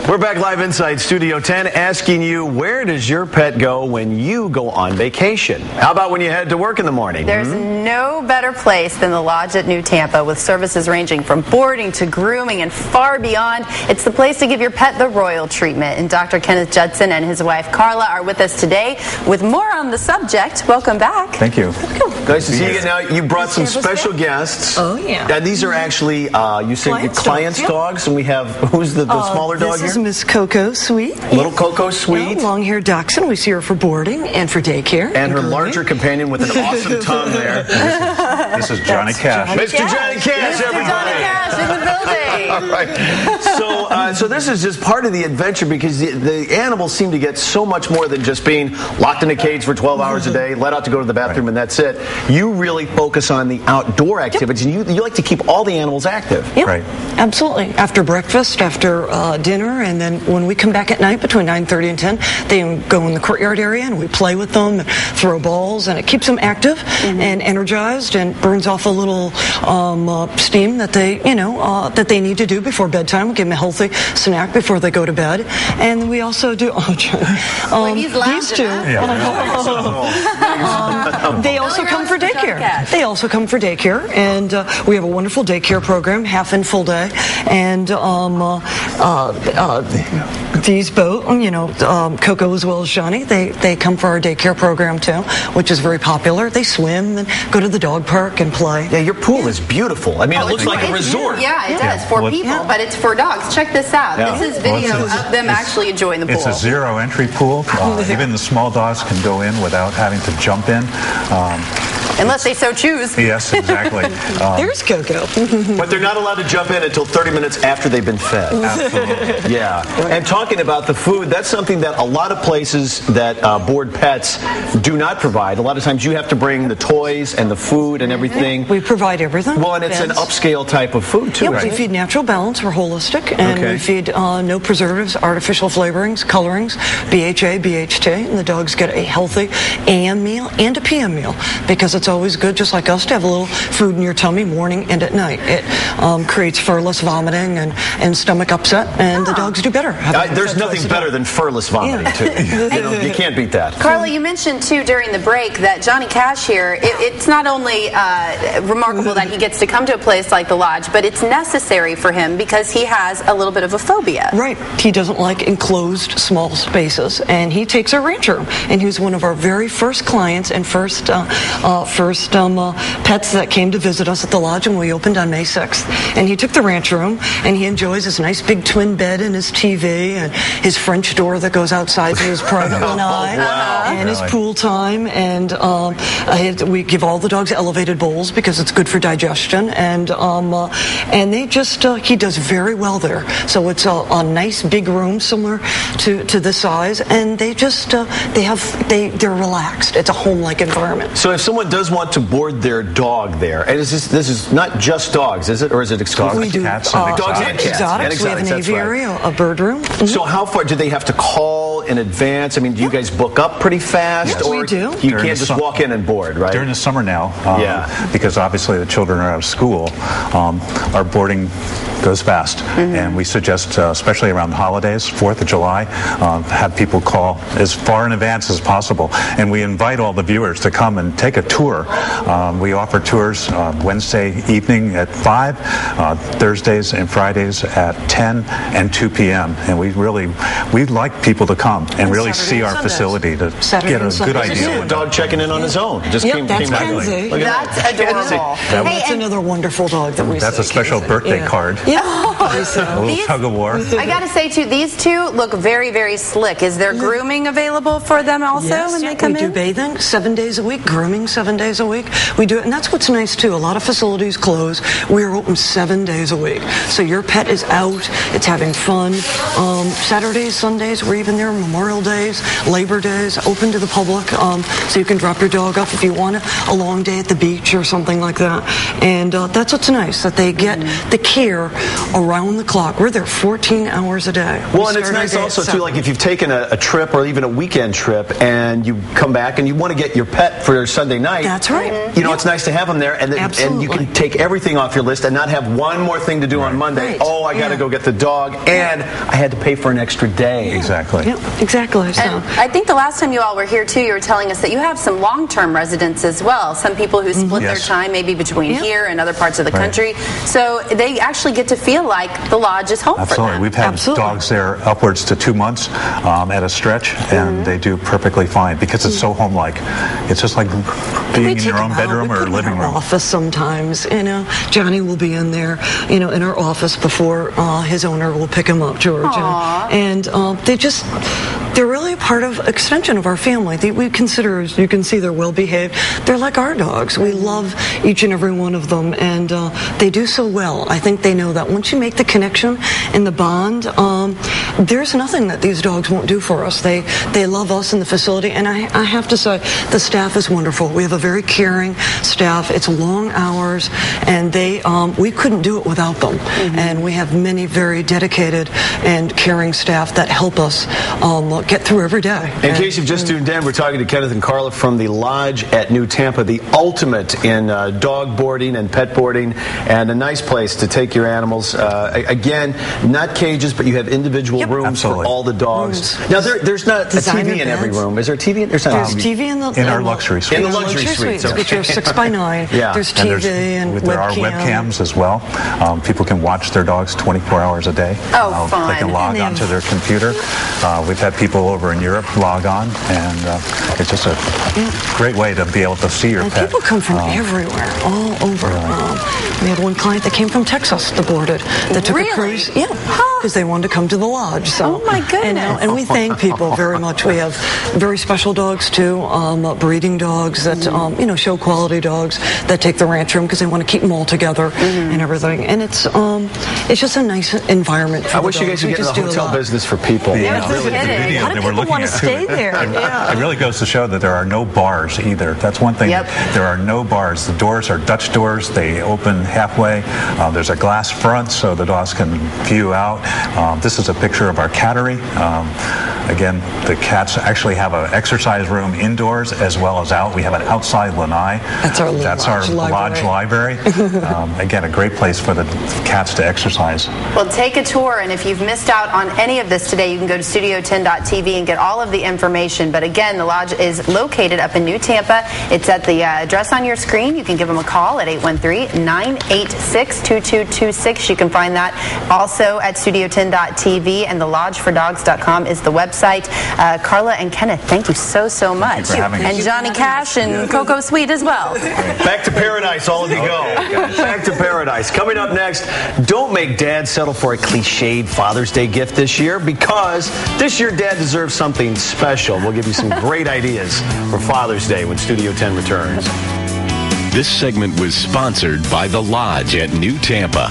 We're back live inside Studio 10 asking you, where does your pet go when you go on vacation? How about when you head to work in the morning? There's no better place than the Lodge at New Tampa, with services ranging from boarding to grooming and far beyond. It's the place to give your pet the royal treatment. And Dr. Kenneth Judson and his wife Carla are with us today with more on the subject. Welcome back. Thank you. Nice to see you. Now, you brought some special guests. Oh, yeah. And these are actually, you say clients' dogs, and we have, who's the smaller dog here? This is Miss Coco Sweet. Little Coco Sweet. Long-haired dachshund. We see her for boarding and for daycare. And her larger companion with an awesome tongue there. This is Johnny Cash. Mr. Johnny Cash, everybody. Johnny Cash in the building. All right. So this is just part of the adventure, because the animals seem to get so much more than just being locked in a cage for 12 hours a day, let out to go to the bathroom, and that's it. You really focus on the outdoor activities, and you like to keep all the animals active. Yep. Right. Absolutely. After breakfast, after dinner, and then when we come back at night between 9:30 and 10, they go in the courtyard area and we play with them and throw balls, and it keeps them active and energized, and burns off a little steam that they need to do before bedtime. We give them a healthy snack before they go to bed, and we also do. These two. They also come for daycare. They also come for daycare, and we have a wonderful daycare program, half and full day, and these both, Coco as well as Johnny, they come for our daycare program too, which is very popular. They swim and go to the dog park and play. Yeah, your pool is beautiful. I mean, it looks like a resort. Yeah, it does, for people, but it's for dogs. Check this out. Yeah. This is video of them actually enjoying the pool. It's a zero entry pool. Even the small dogs can go in without having to jump in. Unless they so choose. Yes, exactly. There's Coco. But they're not allowed to jump in until 30 minutes after they've been fed. Absolutely. Yeah. And talking about the food, that's something that a lot of places that board pets do not provide. A lot of times you have to bring the toys and the food and everything. We provide everything. Well, and it's an upscale type of food too, right? We feed natural balance. We're holistic, and we feed no preservatives, artificial flavorings, colorings, BHA, BHT, and the dogs get a healthy AM meal and a PM meal, because it's always good, just like us, to have a little food in your tummy morning and at night. It creates far less vomiting and stomach upset, and the dogs do better. There's nothing better than furless vomiting, too. You can't beat that. Carla, you mentioned, too, during the break that Johnny Cash here, it's not only remarkable that he gets to come to a place like the Lodge, but it's necessary for him because he has a little bit of a phobia. Right. He doesn't like enclosed small spaces, and he takes a ranch room. And he was one of our very first clients and first pets that came to visit us at the Lodge when we opened on May 6th. And he took the ranch room, and he enjoys his nice big twin bed and his TV and his French door that goes outside to his private lanai, and his pool time. And we give all the dogs elevated bowls because it's good for digestion. And they just he does very well there. So it's a nice big room similar to this size, and they just they're relaxed. It's a home-like environment. So if someone does want to board their dog there, and this is not just dogs, is it, or is it exclusive? We do cats dogs and cats. Exotics. We have an aviary, a bird room. So how far do they have to call in advance? I mean, do you guys book up pretty fast? Yes, or we do. You can't just walk in and board, right? During the summer now, because obviously the children are out of school, our boarding goes fast, and we suggest, especially around the holidays, 4th of July, have people call as far in advance as possible, and we invite all the viewers to come and take a tour. We offer tours Wednesday evening at 5, Thursdays and Fridays at 10 and 2 p.m. And we'd like people to come and really see our facility to get a good idea. A dog checking in on his own. Just came that's back. Kenzie. That's adorable. That's another wonderful dog that we That's a special birthday card. Yeah. A little tug of war. I got to say, too, these two look very, very slick. Is there grooming available for them also when they come in? We do bathing 7 days a week, grooming 7 days a week. We do it, and that's what's nice, too. A lot of facilities close. We're open 7 days a week. So your pet is out. It's having fun. Saturdays, Sundays, we're even there Memorial Days, Labor Days, open to the public, so you can drop your dog off if you want a long day at the beach or something like that. And that's what's nice, that they get the care around the clock. We're there 14 hours a day. Well, and it's nice also, too, like if you've taken a trip or even a weekend trip and you come back and you want to get your pet for Sunday night. That's right. You know, it's nice to have them there, and you can take everything off your list and not have one more thing to do on Monday. Right. Oh, I got to go get the dog, and I had to pay for an extra day. Exactly. Yeah, exactly. So. And I think the last time you all were here, too, you were telling us that you have some long-term residents as well. Some people who split their time maybe between here and other parts of the country. So they actually get to feel like the lodge is home for them. We've had dogs there upwards to 2 months at a stretch, and they do perfectly fine because it's so home-like. It's just like being in your own bedroom or living room. Office sometimes, you know. Johnny will be in there, you know, in our office before his owner will pick him up, George. And they're really a part of extension of our family. We consider, as you can see, they're well behaved. They're like our dogs. We love each and every one of them, and they do so well. I think they know that once you make the connection and the bond, there's nothing that these dogs won't do for us. They love us in the facility, and I have to say, the staff is wonderful. We have a very caring staff. It's long hours, and we couldn't do it without them. And we have many very dedicated and caring staff that help us get through every day. In case you've just tuned in, we're talking to Kenneth and Carla from the Lodge at New Tampa, the ultimate in dog boarding and pet boarding, and a nice place to take your animals. Again, not cages, but you have individual rooms for all the dogs. Now, there's not a TV in every room. Is there a TV? There's TV in our luxury suite. In the luxury suites, which are 6x9. There's TV and there are webcams as well. People can watch their dogs 24 hours a day. Oh, fun. They can log onto their computer. We've had people over in Europe log on, and it's just a great way to be able to see your pet. People come from everywhere, all over. We had one client that came from Texas that boarded, that took a cruise. Yeah, because they wanted to come to the lodge. So, oh my goodness! And we thank people very much. We have very special dogs too, breeding dogs that show quality dogs that take the ranch room because they want to keep them all together and everything. And it's just a nice environment for I wish you guys would get in the hotel business for people. The video that we're looking at. Stay there. It really goes to show that there are no bars either. That's one thing. There are no bars. The doors are Dutch doors. They open halfway. There's a glass front so the dogs can view out. This is a picture of our cattery. Again, the cats actually have an exercise room indoors as well as out. We have an outside lanai. That's our lodge library. Again, a great place for the cats to exercise. Well, take a tour, and if you've missed out on any of this today, you can go to studio10.tv and get all of the information. But again, the lodge is located up in New Tampa. It's at the address on your screen. You can give them a call at 813-986-2226. You can find that also at studio10.tv, and thelodgefordogs.com is the website. Carla and Kenneth, thank you so much. Thank you for having us. And Johnny Cash and Coco Sweet as well. Back to paradise, all of you go. Back to paradise. Coming up next, don't make Dad settle for a cliched Father's Day gift this year, because this year Dad deserves something special. We'll give you some great ideas for Father's Day when Studio 10 returns. This segment was sponsored by The Lodge at New Tampa.